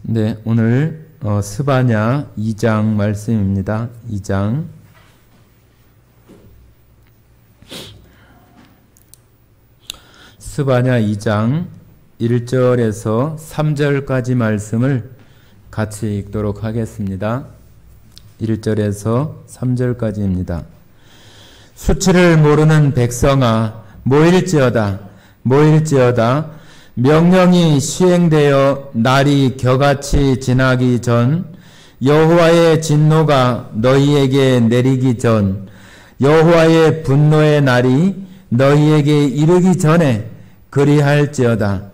네, 오늘 스바냐 2장 말씀입니다. 2장. 스바냐 2장 1절에서 3절까지 말씀을 같이 읽도록 하겠습니다. 1절에서 3절까지입니다. 수치를 모르는 백성아, 모일지어다, 모일지어다. 명령이 시행되어 날이 겨같이 지나기 전, 여호와의 진노가 너희에게 내리기 전, 여호와의 분노의 날이 너희에게 이르기 전에 그리할지어다.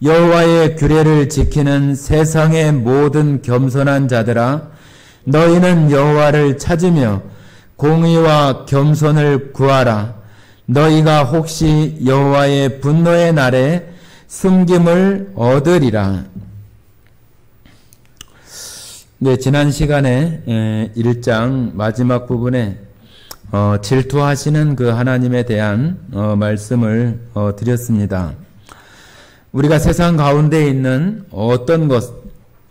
여호와의 규례를 지키는 세상의 모든 겸손한 자들아, 너희는 여호와를 찾으며 공의와 겸손을 구하라. 너희가 혹시 여호와의 분노의 날에 숨김을 얻으리라. 네, 지난 시간에 1장 마지막 부분에 질투하시는 그 하나님에 대한 말씀을 드렸습니다. 우리가 세상 가운데 있는 어떤 것,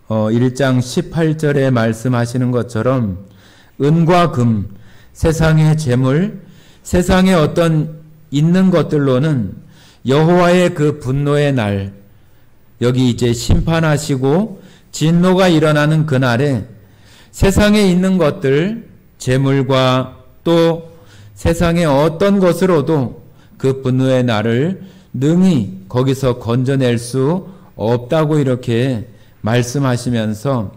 1장 18절에 말씀하시는 것처럼 은과 금, 세상의 재물, 세상의 어떤 있는 것들로는 여호와의 그 분노의 날, 여기 이제 심판하시고 진노가 일어나는 그날에 세상에 있는 것들, 재물과 또 세상의 어떤 것으로도 그 분노의 날을 능히 거기서 건져낼 수 없다고 이렇게 말씀하시면서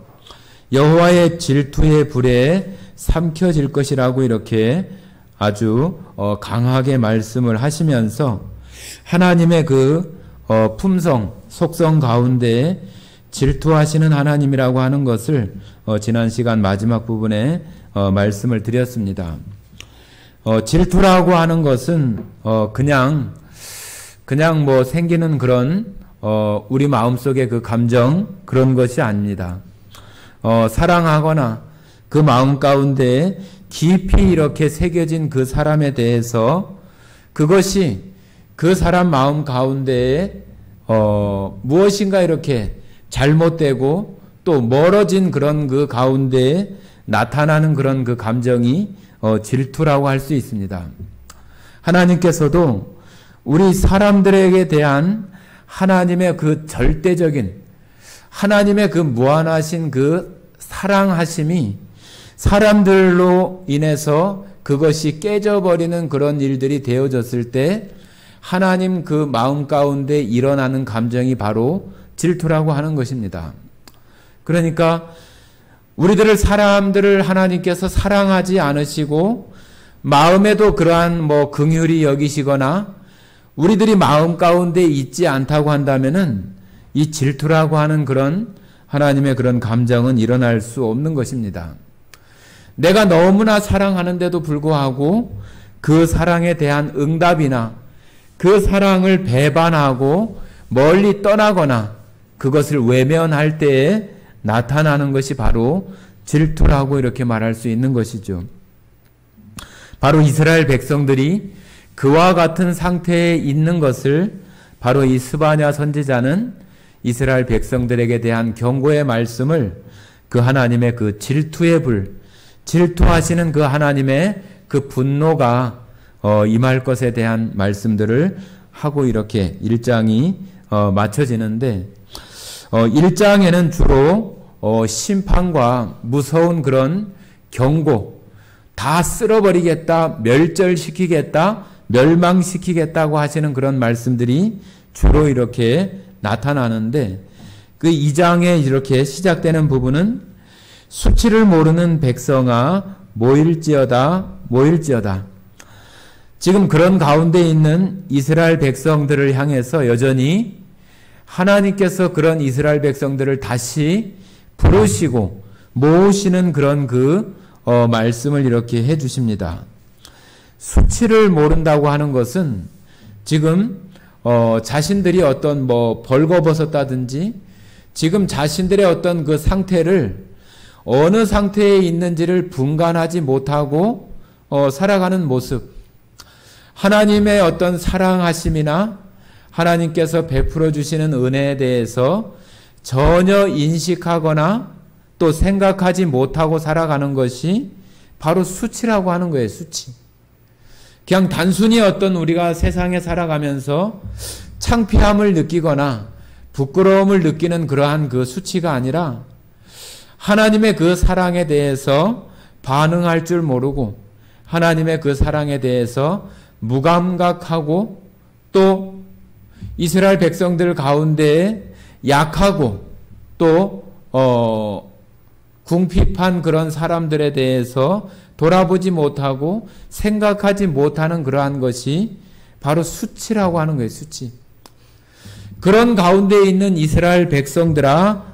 여호와의 질투의 불에 삼켜질 것이라고 이렇게 아주 강하게 말씀을 하시면서 하나님의 그 품성, 속성 가운데 질투하시는 하나님이라고 하는 것을 지난 시간 마지막 부분에 말씀을 드렸습니다. 질투라고 하는 것은 그냥 뭐 생기는 그런 우리 마음속의 그 감정, 그런 것이 아닙니다. 사랑하거나 그 마음 가운데 깊이 이렇게 새겨진 그 사람에 대해서 그것이 그 사람 마음 가운데에 무엇인가 이렇게 잘못되고 또 멀어진 그런 그 가운데에 나타나는 그런 그 감정이 질투라고 할 수 있습니다. 하나님께서도 우리 사람들에게 대한 하나님의 그 절대적인 하나님의 그 무한하신 그 사랑하심이 사람들로 인해서 그것이 깨져버리는 그런 일들이 되어졌을 때 하나님 그 마음 가운데 일어나는 감정이 바로 질투라고 하는 것입니다. 그러니까 우리들을 사람들을 하나님께서 사랑하지 않으시고 마음에도 그러한 뭐 긍휼히 여기시거나 우리들이 마음 가운데 있지 않다고 한다면은 이 질투라고 하는 그런 하나님의 그런 감정은 일어날 수 없는 것입니다. 내가 너무나 사랑하는데도 불구하고 그 사랑에 대한 응답이나 그 사랑을 배반하고 멀리 떠나거나 그것을 외면할 때에 나타나는 것이 바로 질투라고 이렇게 말할 수 있는 것이죠. 바로 이스라엘 백성들이 그와 같은 상태에 있는 것을 바로 이 스바냐 선지자는 이스라엘 백성들에게 대한 경고의 말씀을 그 하나님의 그 질투의 불, 질투하시는 그 하나님의 그 분노가 임할 것에 대한 말씀들을 하고 이렇게 1장이 마쳐지는데 1장에는 주로 심판과 무서운 그런 경고, 다 쓸어버리겠다, 멸절시키겠다, 멸망시키겠다고 하시는 그런 말씀들이 주로 이렇게 나타나는데 그 2장에 이렇게 시작되는 부분은 수치를 모르는 백성아 모일지어다, 모일지어다. 지금 그런 가운데 있는 이스라엘 백성들을 향해서 여전히 하나님께서 그런 이스라엘 백성들을 다시 부르시고 모으시는 그런 그 말씀을 이렇게 해 주십니다. 수치를 모른다고 하는 것은 지금 자신들이 어떤 뭐 벌거벗었다든지 지금 자신들의 어떤 그 상태를 어느 상태에 있는지를 분간하지 못하고 살아가는 모습, 하나님의 어떤 사랑하심이나 하나님께서 베풀어 주시는 은혜에 대해서 전혀 인식하거나 또 생각하지 못하고 살아가는 것이 바로 수치라고 하는 거예요. 수치. 그냥 단순히 어떤 우리가 세상에 살아가면서 창피함을 느끼거나 부끄러움을 느끼는 그러한 그 수치가 아니라 하나님의 그 사랑에 대해서 반응할 줄 모르고 하나님의 그 사랑에 대해서 무감각하고 또 이스라엘 백성들 가운데에 약하고 또 궁핍한 그런 사람들에 대해서 돌아보지 못하고 생각하지 못하는 그러한 것이 바로 수치라고 하는 거예요. 수치. 그런 가운데 있는 이스라엘 백성들아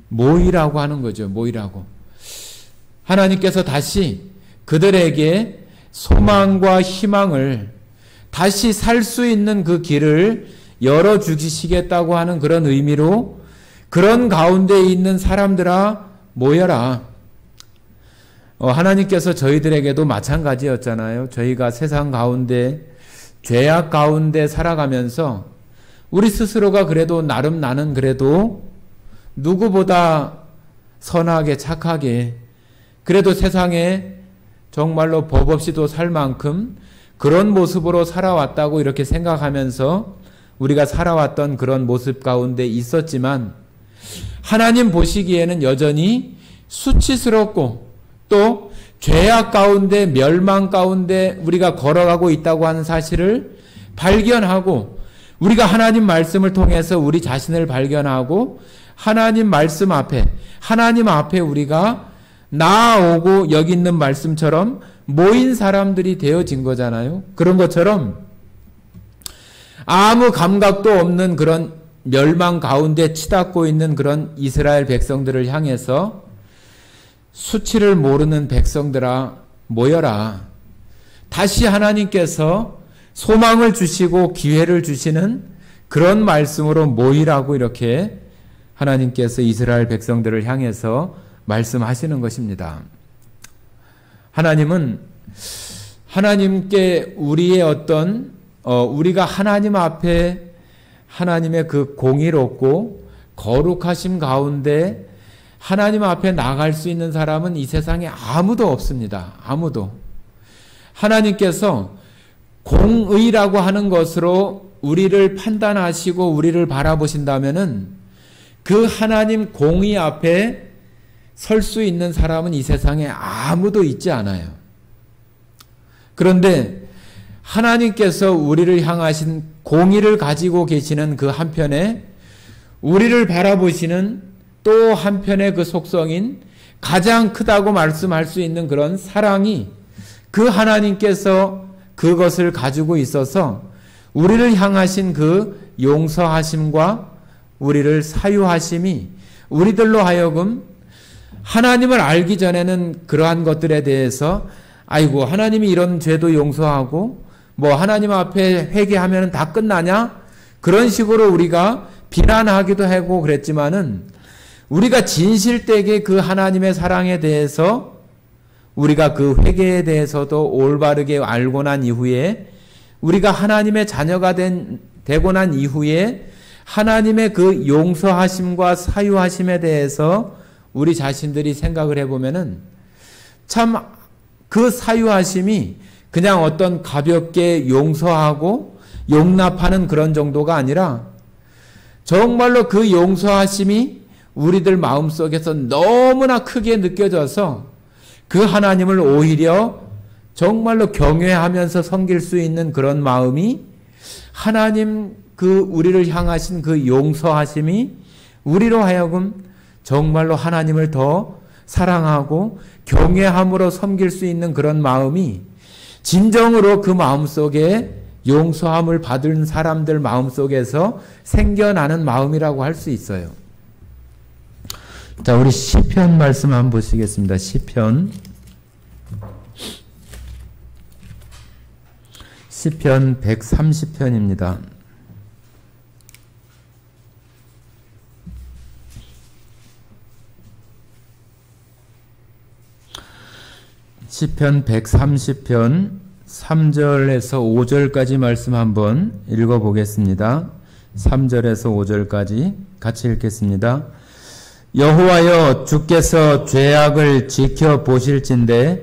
모이라고 하는 거죠. 모이라고. 하나님께서 다시 그들에게 소망과 희망을 다시 살 수 있는 그 길을 열어주시겠다고 하는 그런 의미로 그런 가운데 있는 사람들아 모여라. 하나님께서 저희들에게도 마찬가지였잖아요. 저희가 세상 가운데 죄악 가운데 살아가면서 우리 스스로가 그래도 나름 나는 그래도 누구보다 선하게 착하게 그래도 세상에 정말로 법 없이도 살 만큼 그런 모습으로 살아왔다고 이렇게 생각하면서 우리가 살아왔던 그런 모습 가운데 있었지만 하나님 보시기에는 여전히 수치스럽고 또 죄악 가운데 멸망 가운데 우리가 걸어가고 있다고 하는 사실을 발견하고 우리가 하나님 말씀을 통해서 우리 자신을 발견하고 하나님 말씀 앞에 하나님 앞에 우리가 나아오고 여기 있는 말씀처럼 모인 사람들이 되어진 거잖아요. 그런 것처럼 아무 감각도 없는 그런 멸망 가운데 치닫고 있는 그런 이스라엘 백성들을 향해서 수치를 모르는 백성들아 모여라. 다시 하나님께서 소망을 주시고 기회를 주시는 그런 말씀으로 모이라고 이렇게 하나님께서 이스라엘 백성들을 향해서 말씀하시는 것입니다. 하나님은 하나님께 우리의 어떤 우리가 하나님 앞에 하나님의 그 공의롭고 거룩하심 가운데 하나님 앞에 나갈 수 있는 사람은 이 세상에 아무도 없습니다. 아무도. 하나님께서 공의라고 하는 것으로 우리를 판단하시고 우리를 바라보신다면은 그 하나님 공의 앞에 설 수 있는 사람은 이 세상에 아무도 있지 않아요. 그런데 하나님께서 우리를 향하신 공의를 가지고 계시는 그 한편에 우리를 바라보시는 또 한편의 그 속성인 가장 크다고 말씀할 수 있는 그런 사랑이 그 하나님께서 그것을 가지고 있어서 우리를 향하신 그 용서하심과 우리를 사유하심이 우리들로 하여금 하나님을 알기 전에는 그러한 것들에 대해서 아이고 하나님이 이런 죄도 용서하고 뭐 하나님 앞에 회개하면 다 끝나냐? 그런 식으로 우리가 비난하기도 하고 그랬지만은 우리가 진실되게 그 하나님의 사랑에 대해서 우리가 그 회개에 대해서도 올바르게 알고 난 이후에 우리가 하나님의 자녀가 되고 난 이후에 하나님의 그 용서하심과 사유하심에 대해서 우리 자신들이 생각을 해보면은 참 그 사유하심이 그냥 어떤 가볍게 용서하고 용납하는 그런 정도가 아니라 정말로 그 용서하심이 우리들 마음속에서 너무나 크게 느껴져서 그 하나님을 오히려 정말로 경외하면서 섬길 수 있는 그런 마음이 하나님 그 우리를 향하신 그 용서하심이 우리로 하여금 정말로 하나님을 더 사랑하고 경외함으로 섬길 수 있는 그런 마음이 진정으로 그 마음속에 용서함을 받은 사람들 마음속에서 생겨나는 마음이라고 할 수 있어요. 자, 우리 시편 말씀 한번 보시겠습니다. 시편 130편입니다. 시편 130편 3절에서 5절까지 말씀 한번 읽어보겠습니다. 3절에서 5절까지 같이 읽겠습니다. 여호와여, 주께서 죄악을 지켜보실진대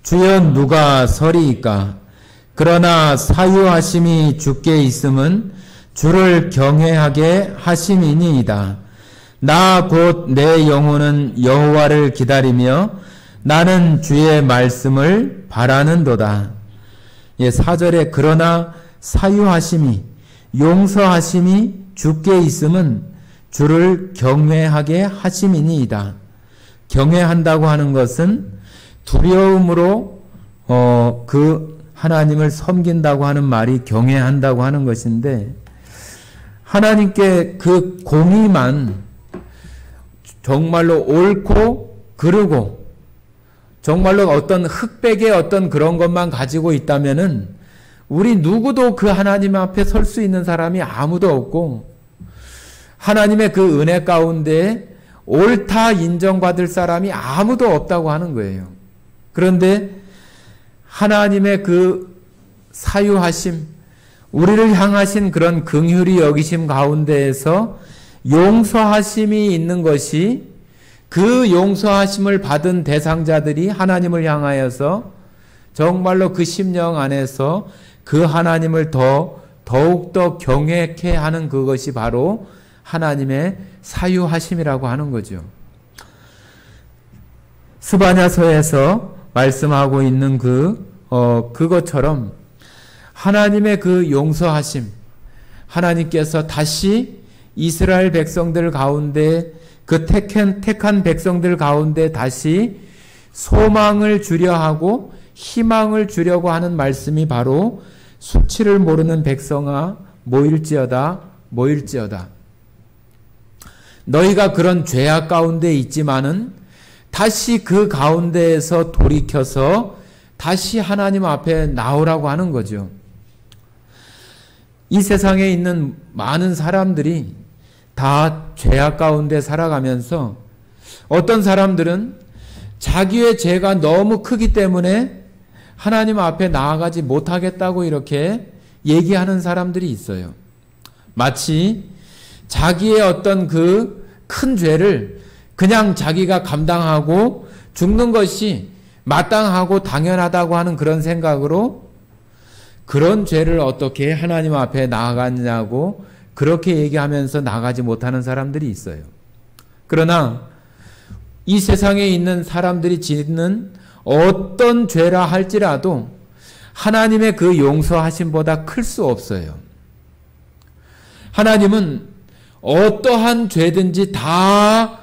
주여 누가 서리이까? 그러나 사유하심이 주께 있음은 주를 경외하게 하심이니이다. 나 곧 내 영혼은 여호와를 기다리며 나는 주의 말씀을 바라는도다. 4절에 그러나 사유하심이, 용서하심이 주께 있음은 주를 경외하게 하심이니이다. 경외한다고 하는 것은 두려움으로 그 하나님을 섬긴다고 하는 말이 경외한다고 하는 것인데, 하나님께 그 공의만 정말로 옳고 그르고 정말로 어떤 흑백의 어떤 그런 것만 가지고 있다면은 우리 누구도 그 하나님 앞에 설 수 있는 사람이 아무도 없고, 하나님의 그 은혜 가운데 옳다 인정받을 사람이 아무도 없다고 하는 거예요. 그런데 하나님의 그 사유하심, 우리를 향하신 그런 긍휼히 여기심 가운데에서 용서하심이 있는 것이, 그 용서하심을 받은 대상자들이 하나님을 향하여서 정말로 그 심령 안에서 그 하나님을 더욱더 경외케 하는 그것이 바로 하나님의 사유하심이라고 하는 거죠. 스바냐서에서 말씀하고 있는 그것처럼 하나님의 그 용서하심, 하나님께서 다시 이스라엘 백성들 가운데, 그 택한 백성들 가운데 다시 소망을 주려 하고 희망을 주려고 하는 말씀이 바로 수치를 모르는 백성아 모일지어다, 모일지어다. 너희가 그런 죄악 가운데 있지만은 다시 그 가운데에서 돌이켜서 다시 하나님 앞에 나오라고 하는 거죠. 이 세상에 있는 많은 사람들이 다 죄악 가운데 살아가면서 어떤 사람들은 자기의 죄가 너무 크기 때문에 하나님 앞에 나아가지 못하겠다고 이렇게 얘기하는 사람들이 있어요. 마치 자기의 어떤 그 큰 죄를 그냥 자기가 감당하고 죽는 것이 마땅하고 당연하다고 하는 그런 생각으로 그런 죄를 어떻게 하나님 앞에 나아가느냐고 그렇게 얘기하면서 나가지 못하는 사람들이 있어요. 그러나 이 세상에 있는 사람들이 짓는 어떤 죄라 할지라도 하나님의 그 용서하심보다 클 수 없어요. 하나님은 어떠한 죄든지 다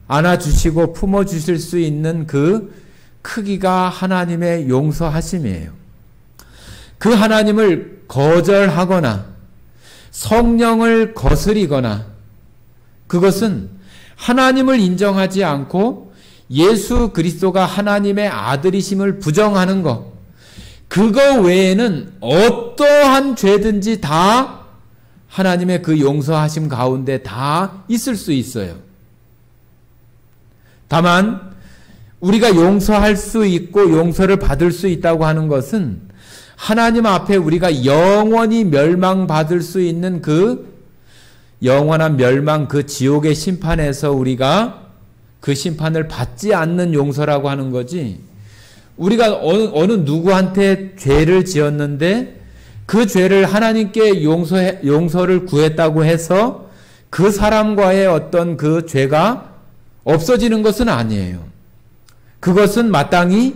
안아주시고 품어주실 수 있는 그 크기가 하나님의 용서하심이에요. 그 하나님을 거절하거나 성령을 거스리거나, 그것은 하나님을 인정하지 않고 예수 그리스도가 하나님의 아들이심을 부정하는 것, 그거 외에는 어떠한 죄든지 다 하나님의 그 용서하심 가운데 다 있을 수 있어요. 다만 우리가 용서할 수 있고 용서를 받을 수 있다고 하는 것은 하나님 앞에 우리가 영원히 멸망받을 수 있는 그 영원한 멸망, 그 지옥의 심판에서 우리가 그 심판을 받지 않는 용서라고 하는 거지, 우리가 어느 누구한테 죄를 지었는데 그 죄를 하나님께 용서를 구했다고 해서 그 사람과의 어떤 그 죄가 없어지는 것은 아니에요. 그것은 마땅히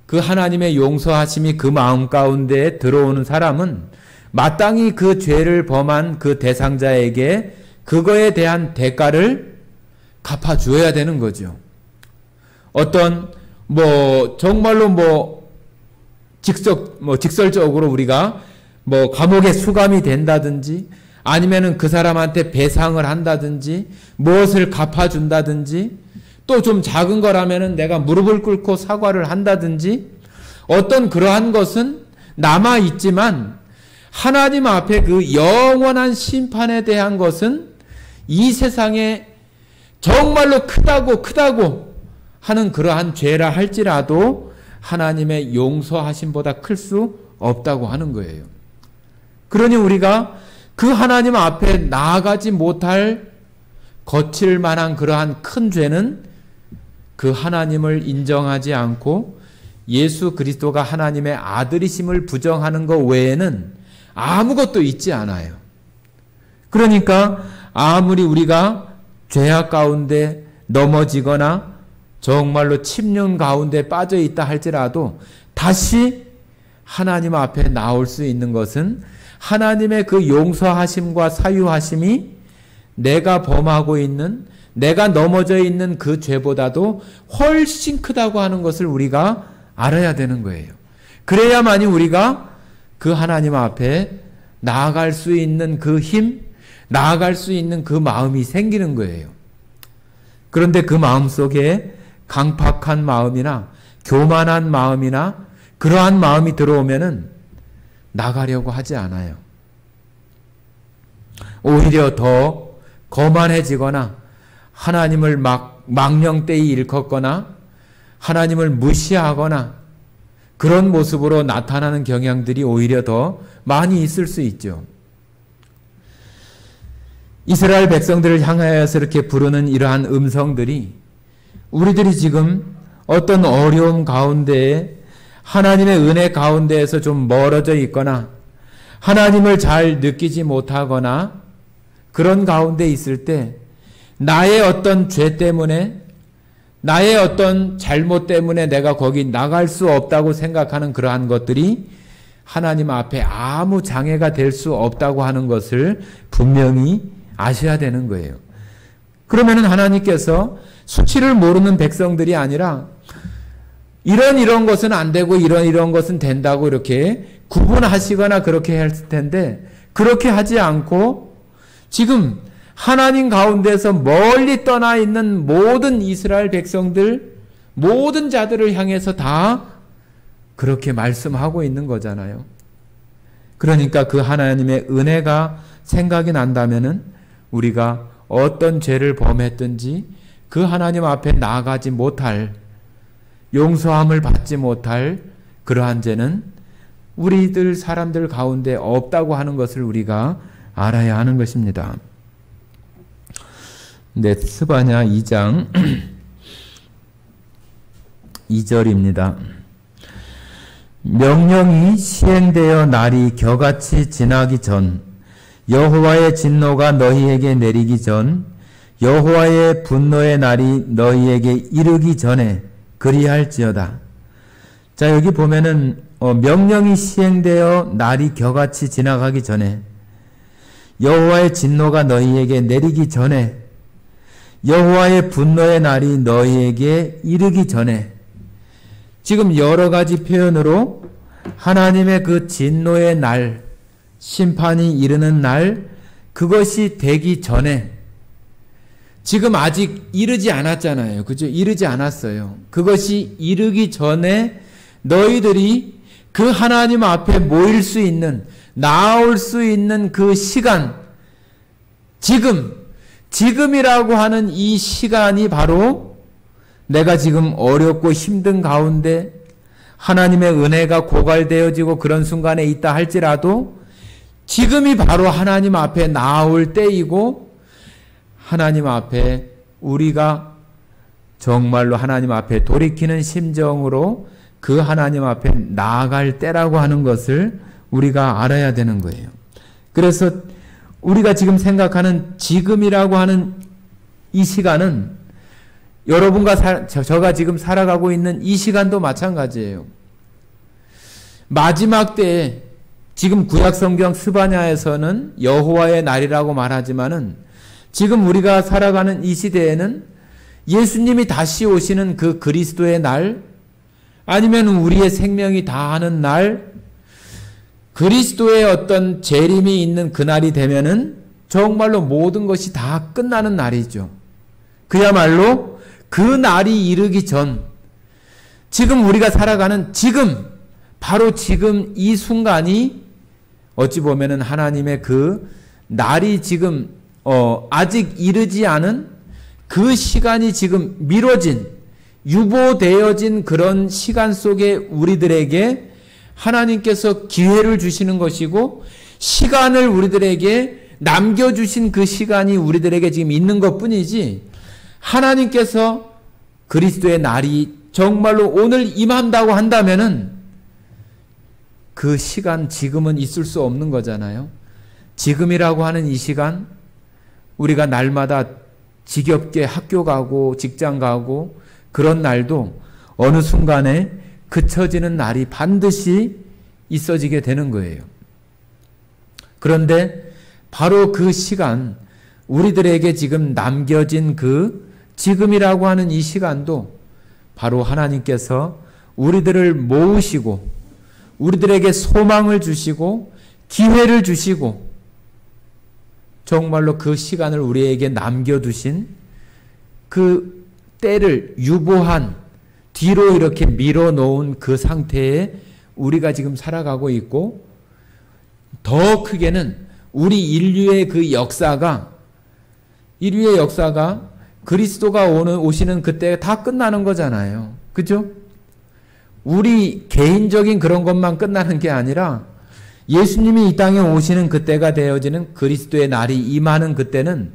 그 하나님의 용서하심이 그 마음 가운데 들어오는 사람은 마땅히 그 죄를 범한 그 대상자에게 그거에 대한 대가를 갚아주어야 되는 거죠. 어떤 정말로 직설적으로 우리가 감옥에 수감이 된다든지 아니면은 그 사람한테 배상을 한다든지 무엇을 갚아준다든지, 또 좀 작은 거라면은 내가 무릎을 꿇고 사과를 한다든지, 어떤 그러한 것은 남아 있지만 하나님 앞에 그 영원한 심판에 대한 것은 이 세상에 정말로 크다고 하는 그러한 죄라 할지라도 하나님의 용서하심보다 클 수 없다고 하는 거예요. 그러니 우리가 그 하나님 앞에 나아가지 못할 거칠 만한 그러한 큰 죄는 그 하나님을 인정하지 않고 예수 그리스도가 하나님의 아들이심을 부정하는 것 외에는 아무것도 있지 않아요. 그러니까 아무리 우리가 죄악 가운데 넘어지거나 정말로 침륜 가운데 빠져 있다 할지라도 다시 하나님 앞에 나올 수 있는 것은 하나님의 그 용서하심과 사유하심이 내가 범하고 있는, 내가 넘어져 있는 그 죄보다도 훨씬 크다고 하는 것을 우리가 알아야 되는 거예요. 그래야만이 우리가 그 하나님 앞에 나아갈 수 있는 그 힘, 나아갈 수 있는 그 마음이 생기는 거예요. 그런데 그 마음 속에 강팍한 마음이나 교만한 마음이나 그러한 마음이 들어오면은 나가려고 하지 않아요. 오히려 더 거만해지거나 하나님을 망령되이 일컫거나 하나님을 무시하거나 그런 모습으로 나타나는 경향들이 오히려 더 많이 있을 수 있죠. 이스라엘 백성들을 향하여서 이렇게 부르는 이러한 음성들이 우리들이 지금 어떤 어려움 가운데에 하나님의 은혜 가운데에서 좀 멀어져 있거나 하나님을 잘 느끼지 못하거나 그런 가운데 있을 때 나의 어떤 죄 때문에 나의 어떤 잘못 때문에 내가 거기 나갈 수 없다고 생각하는 그러한 것들이 하나님 앞에 아무 장애가 될 수 없다고 하는 것을 분명히 아셔야 되는 거예요. 그러면은 하나님께서 수치를 모르는 백성들이 아니라 이런 것은 안 되고 이런 것은 된다고 이렇게 구분하시거나 그렇게 했을 텐데 그렇게 하지 않고 지금 하나님 가운데서 멀리 떠나 있는 모든 이스라엘 백성들, 모든 자들을 향해서 다 그렇게 말씀하고 있는 거잖아요. 그러니까 그 하나님의 은혜가 생각이 난다면은 우리가 어떤 죄를 범했든지 그 하나님 앞에 나아가지 못할, 용서함을 받지 못할 그러한 죄는 우리들 사람들 가운데 없다고 하는 것을 우리가 알아야 하는 것입니다. 네, 스바냐 2장 2절입니다. 명령이 시행되어 날이 겨같이 지나기 전 여호와의 진노가 너희에게 내리기 전 여호와의 분노의 날이 너희에게 이르기 전에 그리할지어다. 자, 여기 보면은 명령이 시행되어 날이 겨같이 지나가기 전에 여호와의 진노가 너희에게 내리기 전에 여호와의 분노의 날이 너희에게 이르기 전에 지금 여러 가지 표현으로 하나님의 그 진노의 날, 심판이 이르는 날, 그것이 되기 전에 지금 아직 이르지 않았잖아요. 그죠? 이르지 않았어요. 그것이 이르기 전에 너희들이 그 하나님 앞에 모일 수 있는, 나올 수 있는 그 시간, 지금이라고 하는 이 시간이 바로 내가 지금 어렵고 힘든 가운데 하나님의 은혜가 고갈되어지고 그런 순간에 있다 할지라도 지금이 바로 하나님 앞에 나올 때이고 하나님 앞에 우리가 정말로 하나님 앞에 돌이키는 심정으로 그 하나님 앞에 나아갈 때라고 하는 것을 우리가 알아야 되는 거예요. 그래서 우리가 지금 생각하는 지금이라고 하는 이 시간은 여러분과 저가 지금 살아가고 있는 이 시간도 마찬가지예요. 마지막 때에 지금 구약성경 스바냐에서는 여호와의 날이라고 말하지만은 지금 우리가 살아가는 이 시대에는 예수님이 다시 오시는 그 그리스도의 날, 아니면 우리의 생명이 다하는 날, 그리스도의 어떤 재림이 있는 그날이 되면은 정말로 모든 것이 다 끝나는 날이죠. 그야말로 그 날이 이르기 전, 지금 우리가 살아가는 바로 지금 이 순간이 어찌 보면은 하나님의 그 날이 지금 아직 이르지 않은 그 시간이 지금 미뤄진, 유보되어진 그런 시간 속에 우리들에게 하나님께서 기회를 주시는 것이고 시간을 우리들에게 남겨주신 그 시간이 우리들에게 지금 있는 것 뿐이지, 하나님께서 그리스도의 날이 정말로 오늘 임한다고 한다면은 그 시간 지금은 있을 수 없는 거잖아요. 지금이라고 하는 이 시간, 우리가 날마다 지겹게 학교 가고 직장 가고 그런 날도 어느 순간에 그쳐지는 날이 반드시 있어지게 되는 거예요. 그런데 바로 그 시간, 우리들에게 지금 남겨진 그 지금이라고 하는 이 시간도 바로 하나님께서 우리들을 모으시고 우리들에게 소망을 주시고 기회를 주시고 정말로 그 시간을 우리에게 남겨두신 그 때를 유보한 뒤로 이렇게 밀어놓은 그 상태에 우리가 지금 살아가고 있고, 더 크게는 우리 인류의 역사가 그리스도가 오시는 그때 다 끝나는 거잖아요. 그죠? 우리 개인적인 그런 것만 끝나는 게 아니라 예수님이 이 땅에 오시는 그때가 되어지는 그리스도의 날이 임하는 그때는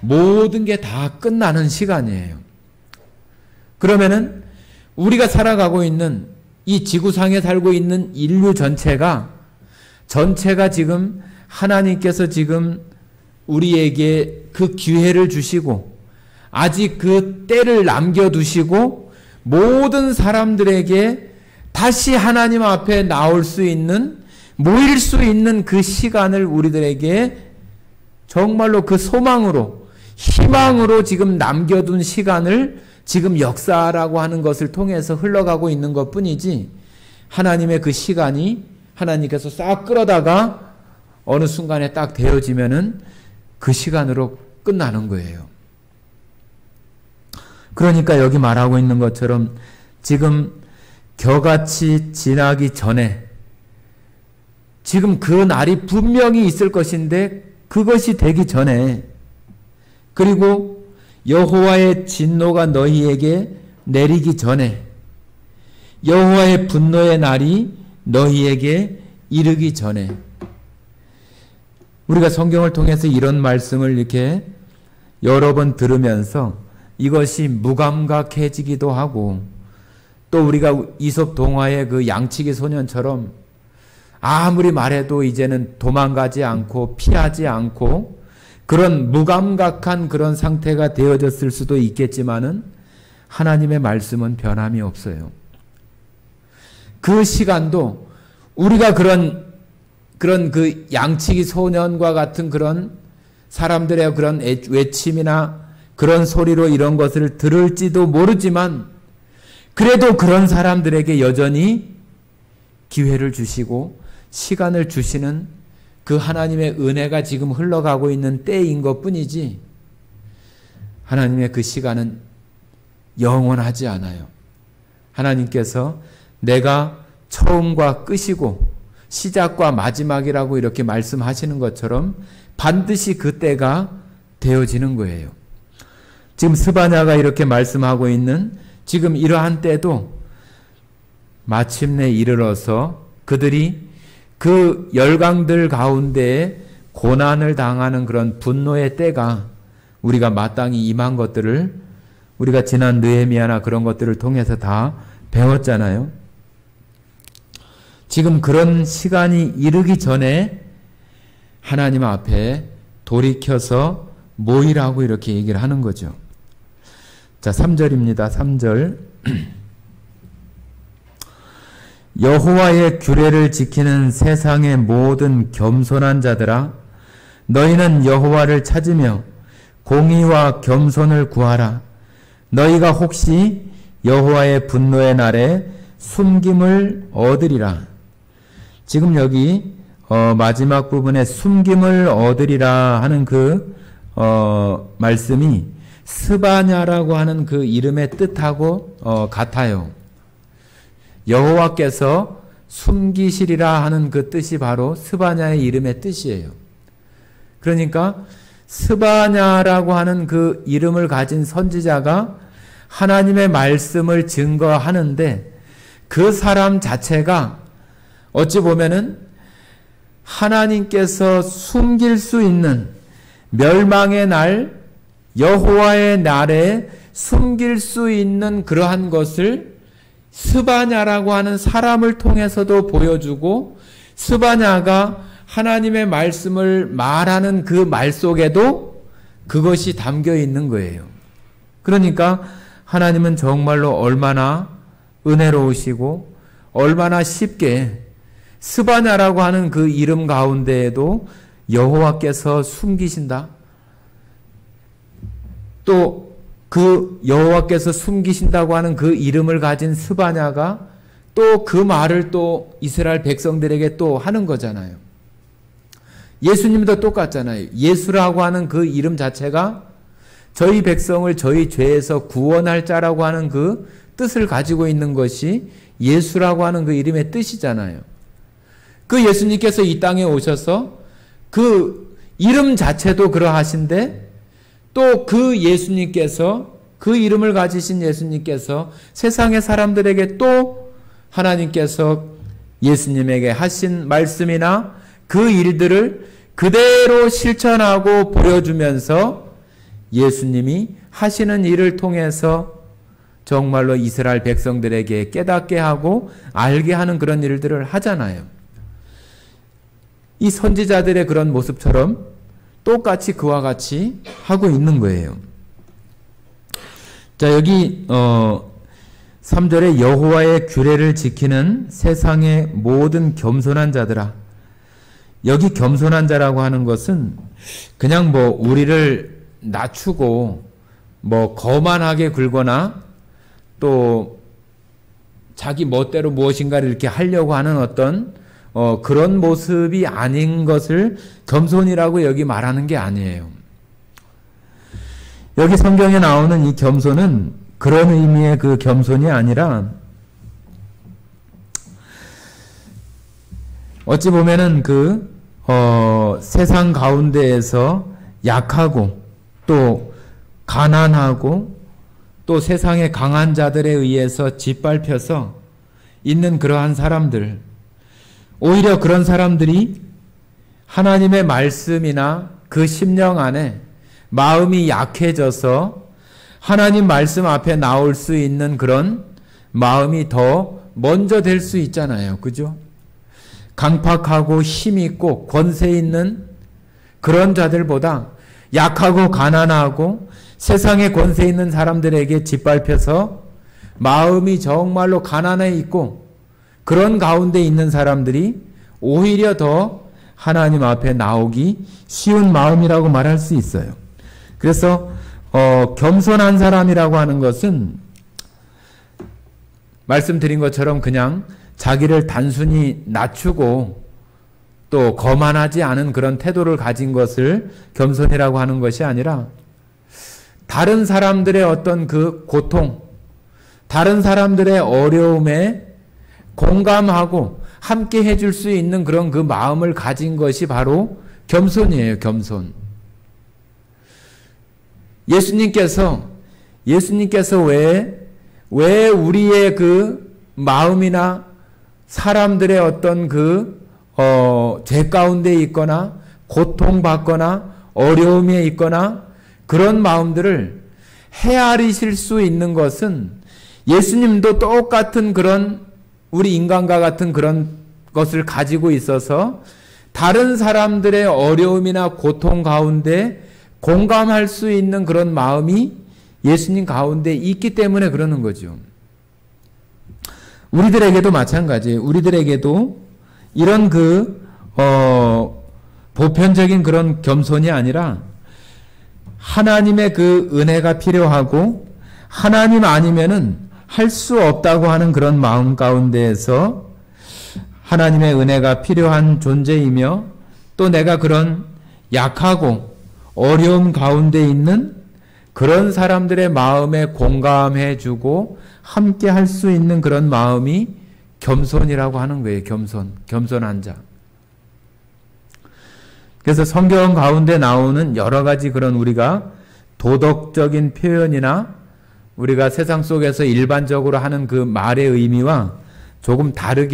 모든 게 다 끝나는 시간이에요. 그러면은 우리가 살아가고 있는 이 지구상에 살고 있는 인류 전체가 지금 하나님께서 지금 우리에게 그 기회를 주시고 아직 그 때를 남겨두시고 모든 사람들에게 다시 하나님 앞에 나올 수 있는, 모일 수 있는 그 시간을 우리들에게 정말로 그 소망으로, 희망으로 지금 남겨둔 시간을 지금 역사라고 하는 것을 통해서 흘러가고 있는 것 뿐이지, 하나님의 그 시간이 하나님께서 싹 끌어다가 어느 순간에 딱 되어지면은 그 시간으로 끝나는 거예요. 그러니까 여기 말하고 있는 것처럼 지금 겨같이 지나기 전에 지금 그 날이 분명히 있을 것인데 그것이 되기 전에, 그리고 여호와의 진노가 너희에게 내리기 전에, 여호와의 분노의 날이 너희에게 이르기 전에, 우리가 성경을 통해서 이런 말씀을 이렇게 여러 번 들으면서 이것이 무감각해지기도 하고, 또 우리가 이솝 동화의 그 양치기 소년처럼 아무리 말해도 이제는 도망가지 않고 피하지 않고 그런 무감각한 그런 상태가 되어졌을 수도 있겠지만은 하나님의 말씀은 변함이 없어요. 그 시간도 우리가 그런 그 양치기 소년과 같은 그런 사람들의 그런 외침이나 그런 소리로 이런 것을 들을지도 모르지만, 그래도 그런 사람들에게 여전히 기회를 주시고 시간을 주시는 그 하나님의 은혜가 지금 흘러가고 있는 때인 것 뿐이지, 하나님의 그 시간은 영원하지 않아요. 하나님께서 내가 처음과 끝이고 시작과 마지막이라고 이렇게 말씀하시는 것처럼 반드시 그 때가 되어지는 거예요. 지금 스바냐가 이렇게 말씀하고 있는 지금 이러한 때도 마침내 이르러서 그들이 그 열강들 가운데 고난을 당하는 그런 분노의 때가 우리가 마땅히 임한 것들을 우리가 지난 느헤미야나 그런 것들을 통해서 다 배웠잖아요. 지금 그런 시간이 이르기 전에 하나님 앞에 돌이켜서 모이라고 이렇게 얘기를 하는 거죠. 자, 3절입니다. 3절. 여호와의 규례를 지키는 세상의 모든 겸손한 자들아, 너희는 여호와를 찾으며 공의와 겸손을 구하라. 너희가 혹시 여호와의 분노의 날에 숨김을 얻으리라. 지금 여기 마지막 부분에 숨김을 얻으리라 하는 그 말씀이 스바냐라고 하는 그 이름의 뜻하고 같아요. 여호와께서 숨기시리라 하는 그 뜻이 바로 스바냐의 이름의 뜻이에요. 그러니까 스바냐라고 하는 그 이름을 가진 선지자가 하나님의 말씀을 증거하는데 그 사람 자체가 어찌 보면은 하나님께서 숨길 수 있는 멸망의 날, 여호와의 날에 숨길 수 있는 그러한 것을 스바냐라고 하는 사람을 통해서도 보여주고, 스바냐가 하나님의 말씀을 말하는 그 말 속에도 그것이 담겨 있는 거예요. 그러니까 하나님은 정말로 얼마나 은혜로우시고 얼마나 쉽게 스바냐라고 하는 그 이름 가운데에도 여호와께서 숨기신다. 또 그 여호와께서 숨기신다고 하는 그 이름을 가진 스바냐가 또 그 말을 또 이스라엘 백성들에게 또 하는 거잖아요. 예수님도 똑같잖아요. 예수라고 하는 그 이름 자체가 저희 백성을 저희 죄에서 구원할 자라고 하는 그 뜻을 가지고 있는 것이 예수라고 하는 그 이름의 뜻이잖아요. 그 예수님께서 이 땅에 오셔서 그 이름 자체도 그러하신데, 또 그 예수님께서, 그 이름을 가지신 예수님께서 세상의 사람들에게 또 하나님께서 예수님에게 하신 말씀이나 그 일들을 그대로 실천하고 보여주면서 예수님이 하시는 일을 통해서 정말로 이스라엘 백성들에게 깨닫게 하고 알게 하는 그런 일들을 하잖아요. 이 선지자들의 그런 모습처럼 똑같이 그와 같이 하고 있는 거예요. 자, 여기 3절에 여호와의 규례를 지키는 세상의 모든 겸손한 자들아. 여기 겸손한 자라고 하는 것은 그냥 뭐 우리를 낮추고 뭐 거만하게 굴거나 또 자기 멋대로 무엇인가를 이렇게 하려고 하는 어떤 그런 모습이 아닌 것을 겸손이라고 여기 말하는 게 아니에요. 여기 성경에 나오는 이 겸손은 그런 의미의 그 겸손이 아니라, 어찌 보면은 세상 가운데에서 약하고 또 가난하고 또 세상의 강한 자들에 의해서 짓밟혀서 있는 그러한 사람들, 오히려 그런 사람들이 하나님의 말씀이나 그 심령 안에 마음이 약해져서 하나님 말씀 앞에 나올 수 있는 그런 마음이 더 먼저 될 수 있잖아요. 그죠? 강팍하고 힘있고 권세 있는 그런 자들보다 약하고 가난하고 세상에 권세 있는 사람들에게 짓밟혀서 마음이 정말로 가난해 있고 그런 가운데 있는 사람들이 오히려 더 하나님 앞에 나오기 쉬운 마음이라고 말할 수 있어요. 그래서 겸손한 사람이라고 하는 것은 말씀드린 것처럼 그냥 자기를 단순히 낮추고 또 거만하지 않은 그런 태도를 가진 것을 겸손이라고 하는 것이 아니라, 다른 사람들의 어떤 그 고통, 다른 사람들의 어려움에 공감하고 함께 해줄 수 있는 그런 그 마음을 가진 것이 바로 겸손이에요. 겸손. 예수님께서 왜 우리의 그 마음이나 사람들의 어떤 죄 가운데 있거나 고통받거나 어려움에 있거나 그런 마음들을 헤아리실 수 있는 것은, 예수님도 똑같은 그런 우리 인간과 같은 그런 것을 가지고 있어서 다른 사람들의 어려움이나 고통 가운데 공감할 수 있는 그런 마음이 예수님 가운데 있기 때문에 그러는 거죠. 우리들에게도 마찬가지예요. 우리들에게도 이런 보편적인 그런 겸손이 아니라 하나님의 그 은혜가 필요하고 하나님 아니면은 할 수 없다고 하는 그런 마음 가운데에서 하나님의 은혜가 필요한 존재이며, 또 내가 그런 약하고 어려움 가운데 있는 그런 사람들의 마음에 공감해주고 함께 할 수 있는 그런 마음이 겸손이라고 하는 거예요. 겸손한 자. 그래서 성경 가운데 나오는 여러 가지 그런 우리가 도덕적인 표현이나 우리가 세상 속에서 일반적으로 하는 그 말의 의미와 조금 다른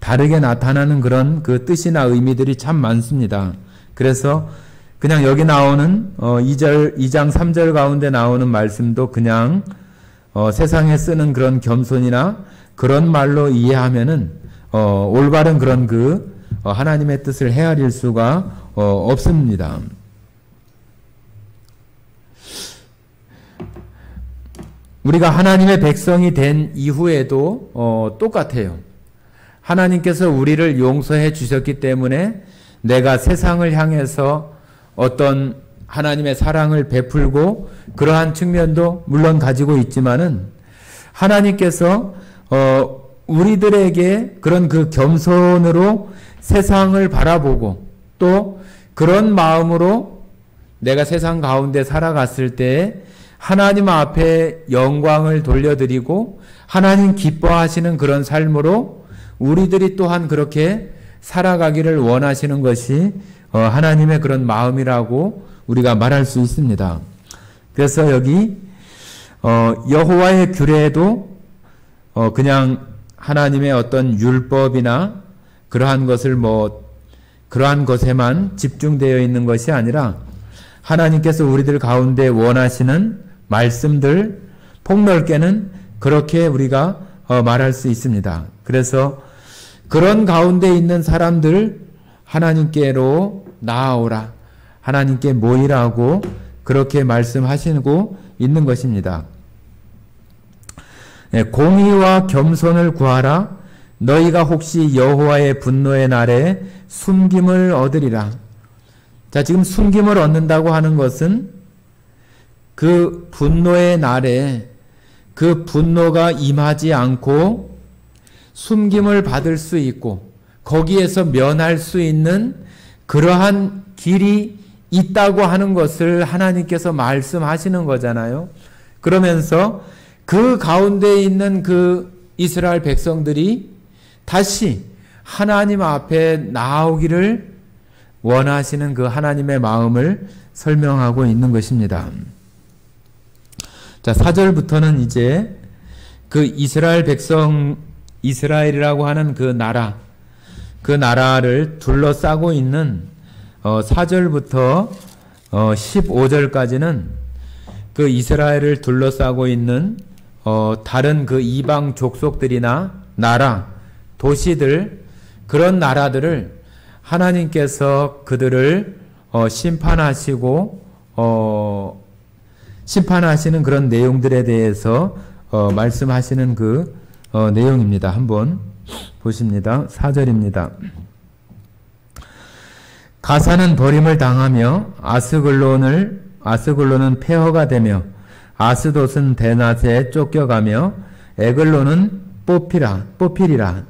다르게 나타나는 그런 그 뜻이나 의미들이 참 많습니다. 그래서 그냥 여기 나오는 2장 3절 가운데 나오는 말씀도 그냥 세상에 쓰는 그런 겸손이나 그런 말로 이해하면은 올바른 그런 그 하나님의 뜻을 헤아릴 수가 없습니다. 우리가 하나님의 백성이 된 이후에도 똑같아요. 하나님께서 우리를 용서해 주셨기 때문에 내가 세상을 향해서 어떤 하나님의 사랑을 베풀고 그러한 측면도 물론 가지고 있지만은 하나님께서 우리들에게 그런 그 겸손으로 세상을 바라보고 또 그런 마음으로 내가 세상 가운데 살아갔을 때 하나님 앞에 영광을 돌려드리고 하나님 기뻐하시는 그런 삶으로 우리들이 또한 그렇게 살아가기를 원하시는 것이 하나님의 그런 마음이라고 우리가 말할 수 있습니다. 그래서 여기 여호와의 규례에도 그냥 하나님의 어떤 율법이나 그러한 것을 그러한 것에만 집중되어 있는 것이 아니라 하나님께서 우리들 가운데 원하시는 말씀들 폭넓게는 그렇게 우리가 말할 수 있습니다. 그래서 그런 가운데 있는 사람들 하나님께로 나아오라, 하나님께 모이라고 그렇게 말씀하시고 있는 것입니다. 공의와 겸손을 구하라. 너희가 혹시 여호와의 분노의 날에 숨김을 얻으리라. 자, 지금 숨김을 얻는다고 하는 것은 그 분노의 날에 그 분노가 임하지 않고 숨김을 받을 수 있고 거기에서 면할 수 있는 그러한 길이 있다고 하는 것을 하나님께서 말씀하시는 거잖아요. 그러면서 그 가운데 있는 그 이스라엘 백성들이 다시 하나님 앞에 나오기를 원하시는 그 하나님의 마음을 설명하고 있는 것입니다. 자, 4절부터는 이제 그 이스라엘 백성, 이스라엘이라고 하는 그 나라를 둘러싸고 있는 4절부터 15절까지는 그 이스라엘을 둘러싸고 있는 다른 그 이방 족속들이나 나라, 도시들, 그런 나라들을 하나님께서 그들을 심판하시고 심판하시는 그런 내용들에 대해서 말씀하시는 그 내용입니다. 한번 보십니다. 4절입니다. 가사는 버림을 당하며 아스글론은 폐허가 되며 아스돗은 대낮에 쫓겨가며 에글론은 뽑히리라.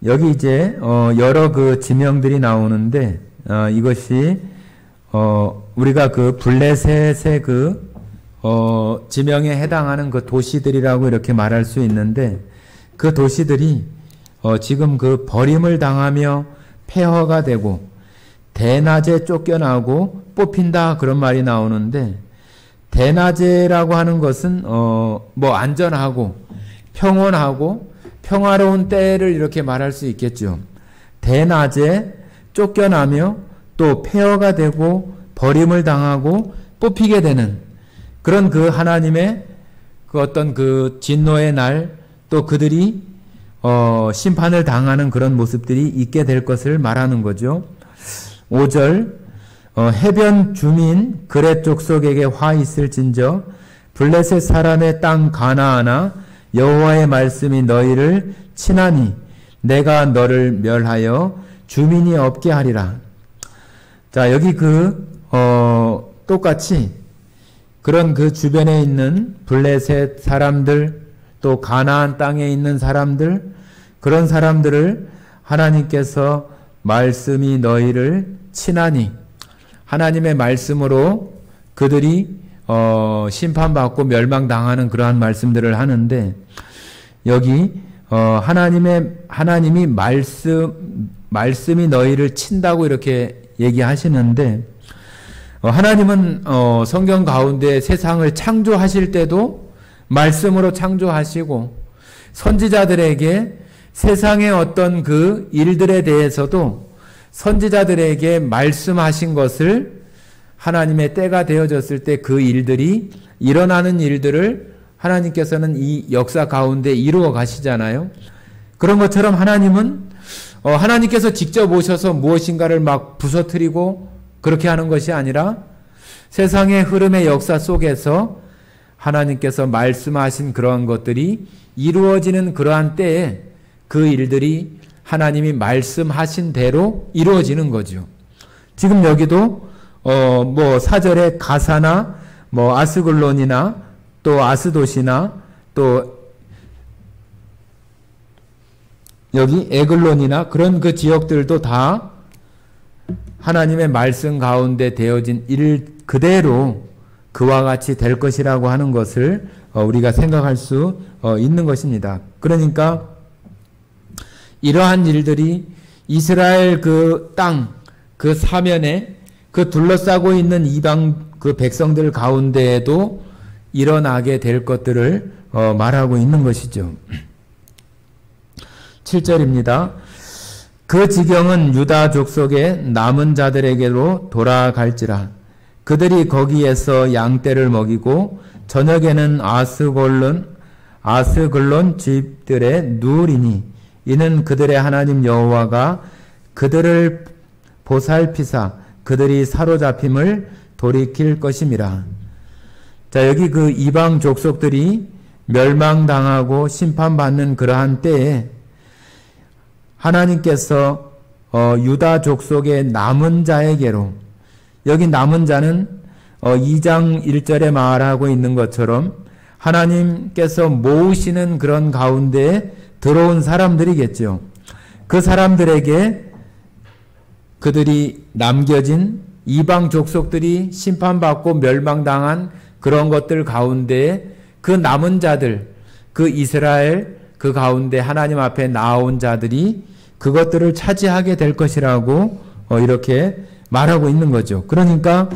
여기 이제 여러 그 지명들이 나오는데 이것이 우리가 그 블레셋의 그 지명에 해당하는 그 도시들이라고 이렇게 말할 수 있는데 그 도시들이 지금 그 버림을 당하며 폐허가 되고 대낮에 쫓겨나고 뽑힌다 그런 말이 나오는데 대낮에라고 하는 것은 안전하고 평온하고 평화로운 때를 이렇게 말할 수 있겠죠. 대낮에 쫓겨나며 또 폐허가 되고 버림을 당하고 뽑히게 되는 그런 그 하나님의 그 어떤 그 진노의 날 또 그들이 심판을 당하는 그런 모습들이 있게 될 것을 말하는 거죠. 5절 해변 주민 그렛 족속에게 화 있을진저 블레셋 사람의 땅 가나안아 여호와의 말씀이 너희를 치나니 내가 너를 멸하여 주민이 없게 하리라. 자, 여기 똑같이 그런 그 주변에 있는 블레셋 사람들 또 가나안 땅에 있는 사람들 그런 사람들을 하나님께서 말씀이 너희를 치나니 하나님의 말씀으로 그들이 심판받고 멸망당하는 그러한 말씀들을 하는데 여기 하나님이 말씀이 너희를 친다고 이렇게 얘기하시는데 하나님은 성경 가운데 세상을 창조하실 때도 말씀으로 창조하시고 선지자들에게 세상의 어떤 그 일들에 대해서도 선지자들에게 말씀하신 것을 하나님의 때가 되어졌을 때 그 일들이 일어나는 일들을 하나님께서는 이 역사 가운데 이루어 가시잖아요. 그런 것처럼 하나님은 하나님께서 직접 오셔서 무엇인가를 막 부서뜨리고 그렇게 하는 것이 아니라 세상의 흐름의 역사 속에서 하나님께서 말씀하신 그러한 것들이 이루어지는 그러한 때에 그 일들이 하나님이 말씀하신 대로 이루어지는 거죠. 지금 여기도 뭐 4절에 가사나 뭐 아스글론이나 또 아스돗이나 또 여기 에글론이나 그런 그 지역들도 다 하나님의 말씀 가운데 되어진 일 그대로 그와 같이 될 것이라고 하는 것을 우리가 생각할 수 있는 것입니다. 그러니까 이러한 일들이 이스라엘 그 땅, 그 사면에 그 둘러싸고 있는 이방 그 백성들 가운데에도 일어나게 될 것들을 말하고 있는 것이죠. 7절입니다. 그 지경은 유다 족속의 남은 자들에게로 돌아갈지라. 그들이 거기에서 양떼를 먹이고 저녁에는 아스글론 집들에 누우리니 이는 그들의 하나님 여호와가 그들을 보살피사 그들이 사로잡힘을 돌이킬 것임이라. 자, 여기 그 이방 족속들이 멸망당하고 심판받는 그러한 때에 하나님께서 유다 족속의 남은 자에게로, 여기 남은 자는 2장 1절에 말하고 있는 것처럼 하나님께서 모으시는 그런 가운데 들어온 사람들이겠죠. 그 사람들에게 그들이 남겨진 이방 족속들이 심판받고 멸망당한 그런 것들 가운데 그 남은 자들, 그 이스라엘 그 가운데 하나님 앞에 나온 자들이 그것들을 차지하게 될 것이라고 이렇게 말하고 있는 거죠. 그러니까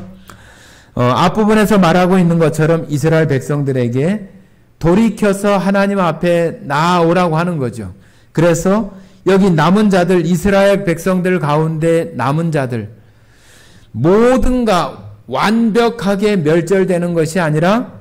앞부분에서 말하고 있는 것처럼 이스라엘 백성들에게 돌이켜서 하나님 앞에 나아오라고 하는 거죠. 그래서 여기 남은 자들, 이스라엘 백성들 가운데 남은 자들 모든가 완벽하게 멸절되는 것이 아니라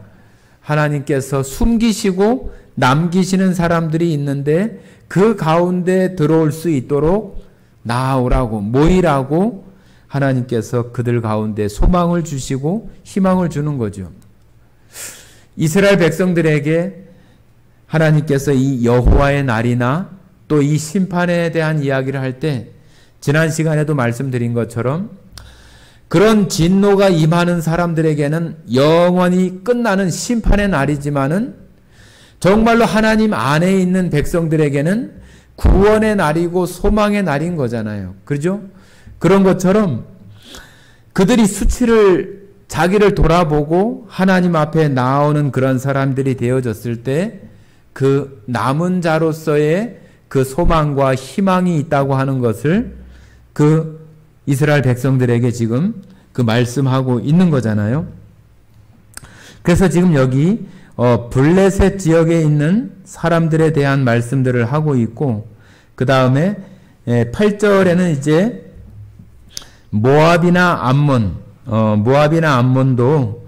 하나님께서 숨기시고 남기시는 사람들이 있는데 그 가운데 들어올 수 있도록 나아오라고, 모이라고 하나님께서 그들 가운데 소망을 주시고 희망을 주는 거죠. 이스라엘 백성들에게 하나님께서 이 여호와의 날이나 또 이 심판에 대한 이야기를 할 때 지난 시간에도 말씀드린 것처럼 그런 진노가 임하는 사람들에게는 영원히 끝나는 심판의 날이지만은 정말로 하나님 안에 있는 백성들에게는 구원의 날이고 소망의 날인 거잖아요. 그죠? 그런 것처럼 그들이 수치를 자기를 돌아보고 하나님 앞에 나오는 그런 사람들이 되어졌을 때 그 남은 자로서의 그 소망과 희망이 있다고 하는 것을 그 이스라엘 백성들에게 지금 그 말씀하고 있는 거잖아요. 그래서 지금 여기 블레셋 지역에 있는 사람들에 대한 말씀들을 하고 있고 그 다음에 8절에는 이제 모압이나 암몬도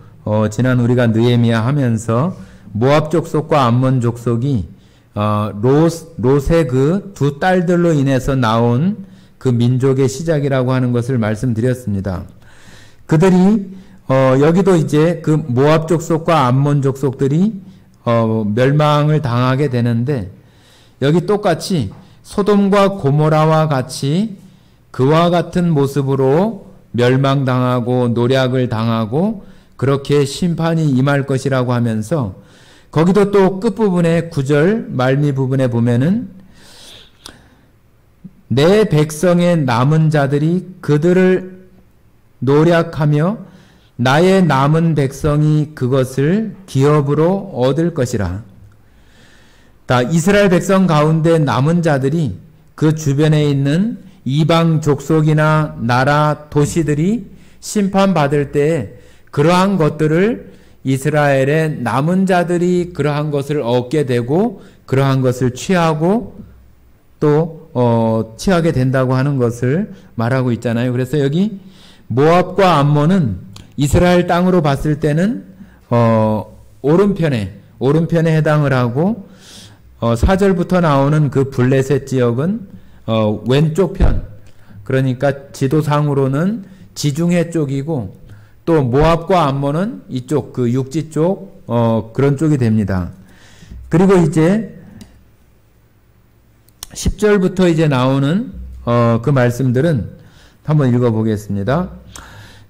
지난 우리가 느헤미야 하면서 모압 족속과 암몬 족속이 롯의 그 두 딸들로 인해서 나온 그 민족의 시작이라고 하는 것을 말씀드렸습니다. 그들이 여기도 이제 그 모압 족속과 암몬 족속들이 멸망을 당하게 되는데 여기 똑같이 소돔과 고모라와 같이 그와 같은 모습으로 멸망당하고 노략을 당하고 그렇게 심판이 임할 것이라고 하면서 거기도 또 끝부분에 9절 말미 부분에 보면은 내 백성의 남은 자들이 그들을 노략하며 나의 남은 백성이 그것을 기업으로 얻을 것이라. 이스라엘 백성 가운데 남은 자들이 그 주변에 있는 이방 족속이나 나라 도시들이 심판받을 때 그러한 것들을 이스라엘의 남은 자들이 그러한 것을 얻게 되고 그러한 것을 취하고 또 취하게 된다고 하는 것을 말하고 있잖아요. 그래서 여기 모압과 암몬은 이스라엘 땅으로 봤을 때는 오른편에 해당을 하고 4절부터 나오는 그 블레셋 지역은 왼쪽 편, 그러니까 지도상으로는 지중해 쪽이고, 또 모압과 암몬은 이쪽 그 육지 쪽 그런 쪽이 됩니다. 그리고 이제 10절부터 이제 나오는 그 말씀들은 한번 읽어보겠습니다.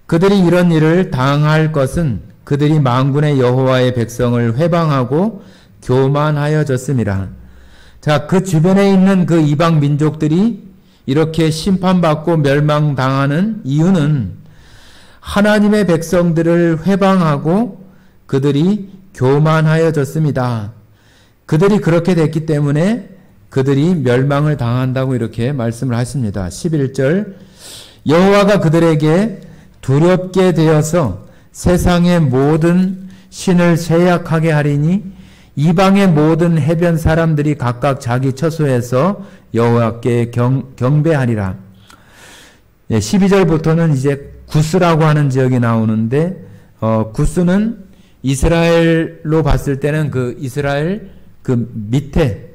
그들이 이런 일을 당할 것은 그들이 만군의 여호와의 백성을 회방하고 교만하여졌습니다. 자, 그 주변에 있는 그 이방 민족들이 이렇게 심판받고 멸망당하는 이유는 하나님의 백성들을 회방하고 그들이 교만하여졌습니다. 그들이 그렇게 됐기 때문에 그들이 멸망을 당한다고 이렇게 말씀을 하십니다. 11절, 여호와가 그들에게 두렵게 되어서 세상의 모든 신을 세약하게 하리니 이방의 모든 해변 사람들이 각각 자기 처소에서 여호와께 경배하리라. 12절부터는 이제 구스라고 하는 지역이 나오는데, 구스는 이스라엘로 봤을 때는 그 이스라엘 그 밑에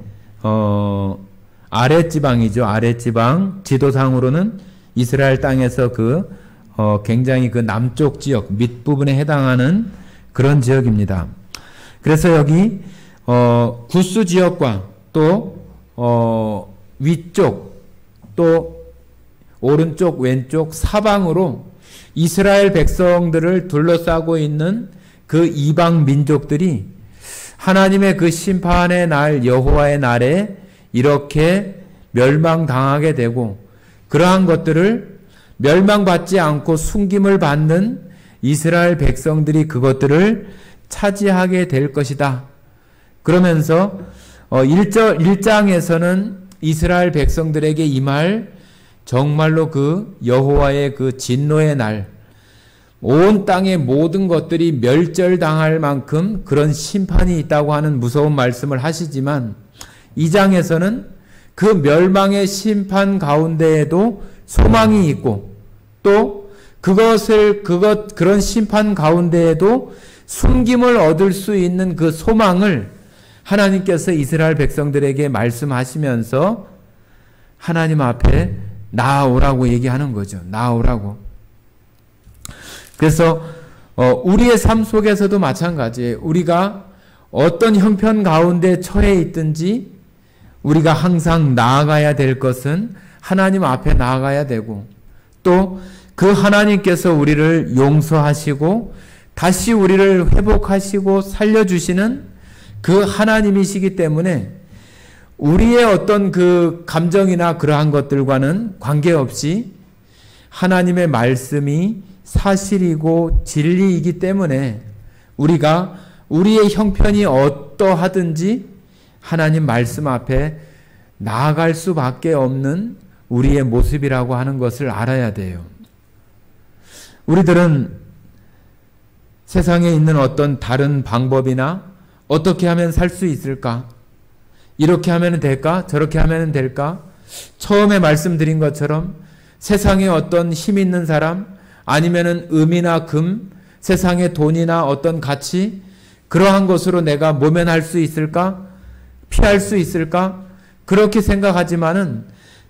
아랫지방이죠. 아랫지방, 지도상으로는 이스라엘 땅에서 굉장히 그 남쪽 지역 밑부분에 해당하는 그런 지역입니다. 그래서 여기 구스 지역과 또 위쪽 또 오른쪽 왼쪽 사방으로 이스라엘 백성들을 둘러싸고 있는 그 이방 민족들이 하나님의 그 심판의 날, 여호와의 날에 이렇게 멸망당하게 되고, 그러한 것들을 멸망받지 않고 숨김을 받는 이스라엘 백성들이 그것들을 차지하게 될 것이다. 그러면서 1장에서는 이스라엘 백성들에게 임할 정말로 그 여호와의 그 진노의 날, 온 땅의 모든 것들이 멸절당할 만큼 그런 심판이 있다고 하는 무서운 말씀을 하시지만, 2장에서는 그 멸망의 심판 가운데에도 소망이 있고, 또 그런 심판 가운데에도 숨김을 얻을 수 있는 그 소망을 하나님께서 이스라엘 백성들에게 말씀하시면서 하나님 앞에 나아오라고 얘기하는 거죠. 나아오라고. 그래서 우리의 삶 속에서도 마찬가지예요. 우리가 어떤 형편 가운데 처해 있든지 우리가 항상 나아가야 될 것은 하나님 앞에 나아가야 되고, 또 그 하나님께서 우리를 용서하시고 다시 우리를 회복하시고 살려주시는 그 하나님이시기 때문에 우리의 어떤 그 감정이나 그러한 것들과는 관계없이 하나님의 말씀이 사실이고 진리이기 때문에 우리가 우리의 형편이 어떠하든지 하나님 말씀 앞에 나아갈 수밖에 없는 우리의 모습이라고 하는 것을 알아야 돼요. 우리들은 세상에 있는 어떤 다른 방법이나 어떻게 하면 살 수 있을까? 이렇게 하면 될까? 저렇게 하면 될까? 처음에 말씀드린 것처럼 세상에 어떤 힘 있는 사람, 아니면은 음이나 금, 세상의 돈이나 어떤 가치, 그러한 것으로 내가 모면할 수 있을까? 피할 수 있을까? 그렇게 생각하지만은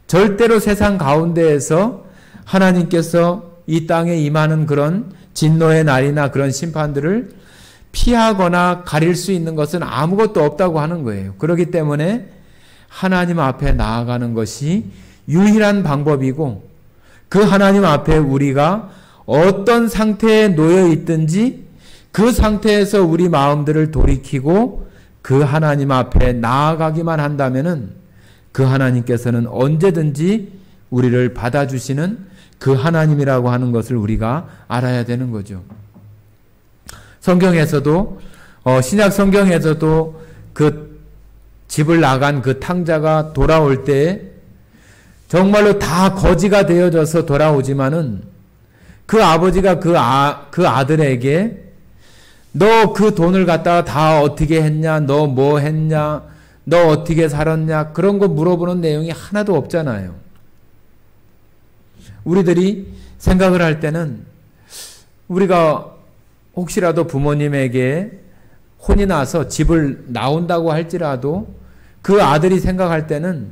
절대로 세상 가운데에서 하나님께서 이 땅에 임하는 그런 진노의 날이나 그런 심판들을 피하거나 가릴 수 있는 것은 아무것도 없다고 하는 거예요. 그렇기 때문에 하나님 앞에 나아가는 것이 유일한 방법이고, 그 하나님 앞에 우리가 어떤 상태에 놓여 있든지 그 상태에서 우리 마음들을 돌이키고 그 하나님 앞에 나아가기만 한다면은 그 하나님께서는 언제든지 우리를 받아주시는 그 하나님이라고 하는 것을 우리가 알아야 되는 거죠. 성경에서도 신약 성경에서도 그 집을 나간 그 탕자가 돌아올 때 정말로 다 거지가 되어져서 돌아오지만은 그 아버지가 그 아들에게 너 그 돈을 갖다가 다 어떻게 했냐, 너 뭐 했냐, 너 어떻게 살았냐 그런 거 물어보는 내용이 하나도 없잖아요. 우리들이 생각을 할 때는 우리가 혹시라도 부모님에게 혼이 나서 집을 나온다고 할지라도 그 아들이 생각할 때는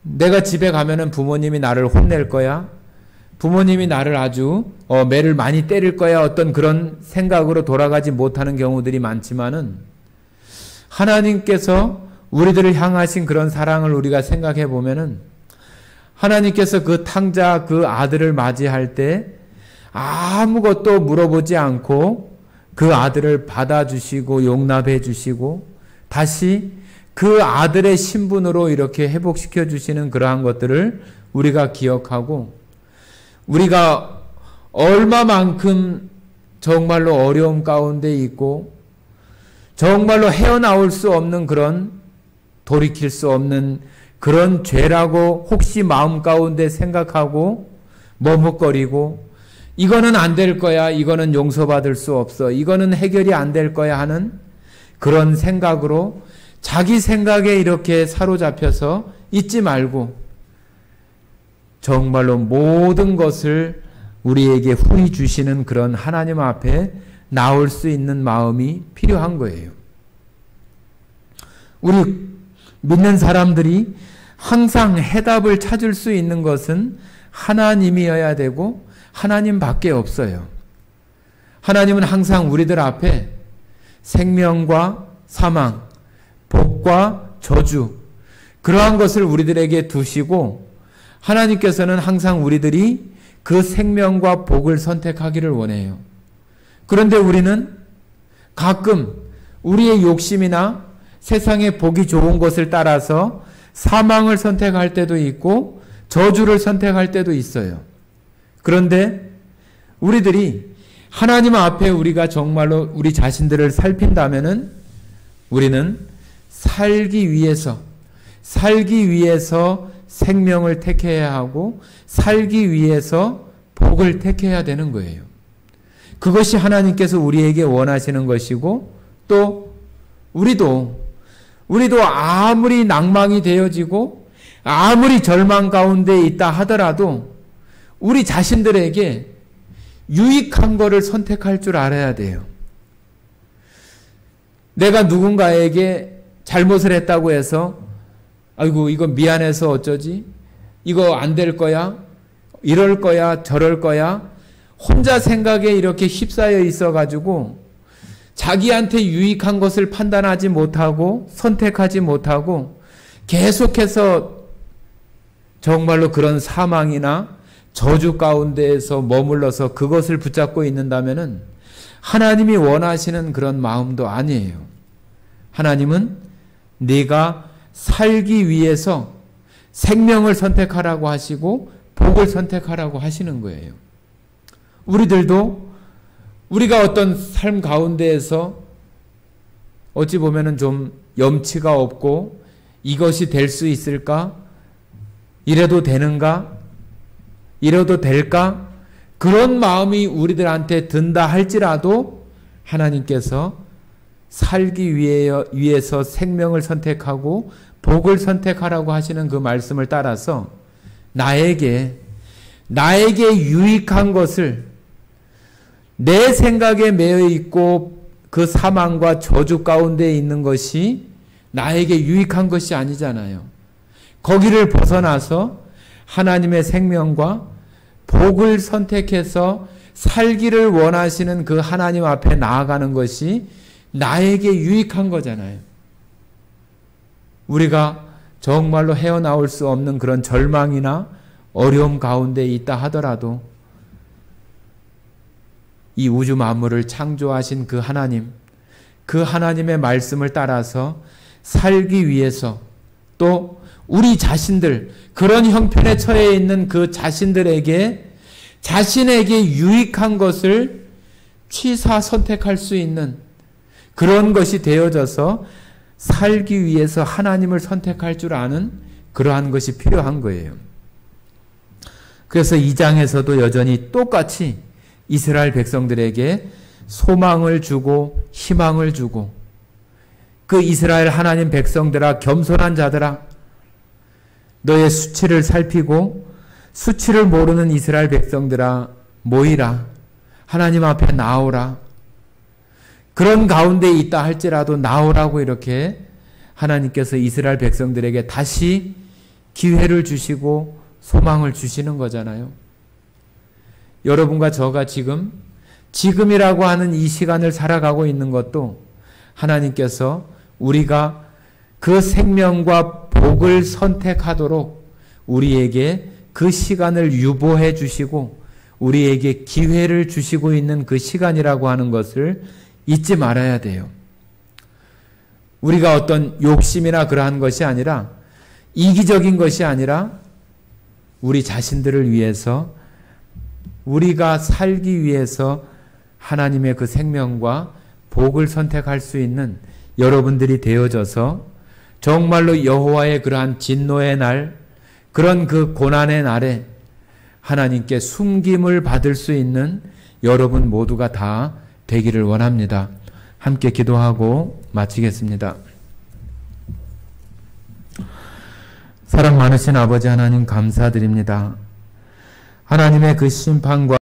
내가 집에 가면은 부모님이 나를 혼낼 거야. 부모님이 나를 아주 매를 많이 때릴 거야. 어떤 그런 생각으로 돌아가지 못하는 경우들이 많지만은 하나님께서 우리들을 향하신 그런 사랑을 우리가 생각해 보면은 하나님께서 그 탕자 그 아들을 맞이할 때 아무것도 물어보지 않고 그 아들을 받아주시고 용납해 주시고 다시 그 아들의 신분으로 이렇게 회복시켜 주시는 그러한 것들을 우리가 기억하고 우리가 얼마만큼 정말로 어려움 가운데 있고 정말로 헤어나올 수 없는 그런 돌이킬 수 없는 그런 죄라고 혹시 마음 가운데 생각하고 머뭇거리고 이거는 안 될 거야. 이거는 용서받을 수 없어. 이거는 해결이 안 될 거야 하는 그런 생각으로 자기 생각에 이렇게 사로잡혀서 잊지 말고 정말로 모든 것을 우리에게 후히 주시는 그런 하나님 앞에 나올 수 있는 마음이 필요한 거예요. 우리 믿는 사람들이 항상 해답을 찾을 수 있는 것은 하나님이어야 되고 하나님밖에 없어요. 하나님은 항상 우리들 앞에 생명과 사망, 복과 저주 그러한 것을 우리들에게 두시고 하나님께서는 항상 우리들이 그 생명과 복을 선택하기를 원해요. 그런데 우리는 가끔 우리의 욕심이나 세상에 보기 좋은 것을 따라서 사망을 선택할 때도 있고 저주를 선택할 때도 있어요. 그런데 우리들이 하나님 앞에 우리가 정말로 우리 자신들을 살핀다면은 우리는 살기 위해서 생명을 택해야 하고 살기 위해서 복을 택해야 되는 거예요. 그것이 하나님께서 우리에게 원하시는 것이고 또 우리도 아무리 낭망이 되어지고 아무리 절망 가운데 있다 하더라도 우리 자신들에게 유익한 거를 선택할 줄 알아야 돼요. 내가 누군가에게 잘못을 했다고 해서 아이고 이거 미안해서 어쩌지? 이거 안 될 거야? 이럴 거야? 저럴 거야? 혼자 생각에 이렇게 휩싸여 있어가지고 자기한테 유익한 것을 판단하지 못하고 선택하지 못하고 계속해서 정말로 그런 사망이나 저주 가운데에서 머물러서 그것을 붙잡고 있는다면은 하나님이 원하시는 그런 마음도 아니에요. 하나님은 네가 살기 위해서 생명을 선택하라고 하시고 복을 선택하라고 하시는 거예요. 우리들도 우리가 어떤 삶 가운데에서 어찌 보면은 좀 염치가 없고 이것이 될 수 있을까? 이래도 되는가? 이래도 될까? 그런 마음이 우리들한테 든다 할지라도 하나님께서 살기 위해서 생명을 선택하고 복을 선택하라고 하시는 그 말씀을 따라서 나에게 유익한 것을 내 생각에 매여 있고 그 사망과 저주 가운데 있는 것이 나에게 유익한 것이 아니잖아요. 거기를 벗어나서 하나님의 생명과 복을 선택해서 살기를 원하시는 그 하나님 앞에 나아가는 것이 나에게 유익한 거잖아요. 우리가 정말로 헤어나올 수 없는 그런 절망이나 어려움 가운데 있다 하더라도 이 우주 만물을 창조하신 그 하나님, 그 하나님의 말씀을 따라서 살기 위해서 또 우리 자신들, 그런 형편에 처해 있는 그 자신들에게 자신에게 유익한 것을 취사 선택할 수 있는 그런 것이 되어져서 살기 위해서 하나님을 선택할 줄 아는 그러한 것이 필요한 거예요. 그래서 이 장에서도 여전히 똑같이 이스라엘 백성들에게 소망을 주고 희망을 주고 그 이스라엘 하나님 백성들아, 겸손한 자들아, 너의 수치를 살피고 수치를 모르는 이스라엘 백성들아, 모이라. 하나님 앞에 나오라. 그런 가운데 있다 할지라도 나오라고 이렇게 하나님께서 이스라엘 백성들에게 다시 기회를 주시고 소망을 주시는 거잖아요. 여러분과 저가 지금이라고 하는 이 시간을 살아가고 있는 것도 하나님께서 우리가 그 생명과 복을 선택하도록 우리에게 그 시간을 유보해 주시고 우리에게 기회를 주시고 있는 그 시간이라고 하는 것을 잊지 말아야 돼요. 우리가 어떤 욕심이나 그러한 것이 아니라, 이기적인 것이 아니라 우리 자신들을 위해서, 우리가 살기 위해서 하나님의 그 생명과 복을 선택할 수 있는 여러분들이 되어져서 정말로 여호와의 그러한 진노의 날, 그런 그 고난의 날에 하나님께 숨김을 받을 수 있는 여러분 모두가 다 되기를 원합니다. 함께 기도하고 마치겠습니다. 사랑 많으신 아버지 하나님, 감사드립니다. 하나님의 그 심판과